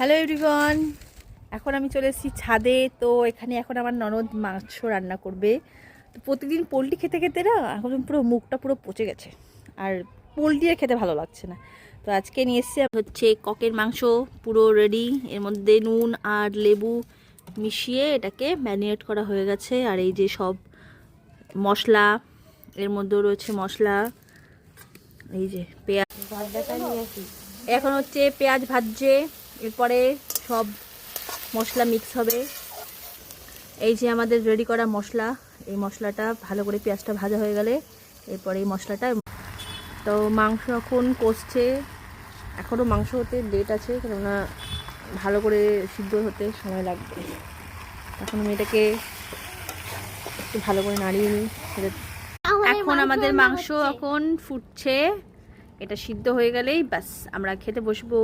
Hello everyone, এখন আমি চলে এসেছি ছাদে। তো এখানে এখন আমার ননদ মাংস রান্না করবে। তো প্রতিদিন পোলট্রি খেতে খেতে না এখন পুরো মুখটা পুরো পচে গেছে, আর পোলট্রি আর খেতে ভালো লাগছে না। তো আজকে নিয়ে এসেছি হচ্ছে ককের মাংস, পুরো রেডি। এর মধ্যে নুন আর লেবু মিশিয়ে এটাকে ম্যারিনেট করা হয়ে গেছে। আর এই যে সব মশলা, এর মধ্যেও রয়েছে মশলা। এই যে পেঁয়াজ এখন হচ্ছে পেঁয়াজ ভাজছে, এরপরে সব মশলা মিক্স হবে। এই যে আমাদের রেডি করা মশলা, এই মশলাটা ভালো করে পেঁয়াজটা ভাজা হয়ে গেলে এরপরে এই মশলাটা। তো মাংস এখন কষছে, এখনও মাংস হতে লেট আছে, কেননা ভালো করে সিদ্ধ হতে সময় লাগবে। এখন আমি এটাকে একটু ভালো করে নাড়িয়ে নিই। এখন আমাদের মাংস এখন ফুটছে, এটা সিদ্ধ হয়ে গেলেই ব্যাস আমরা খেতে বসবো।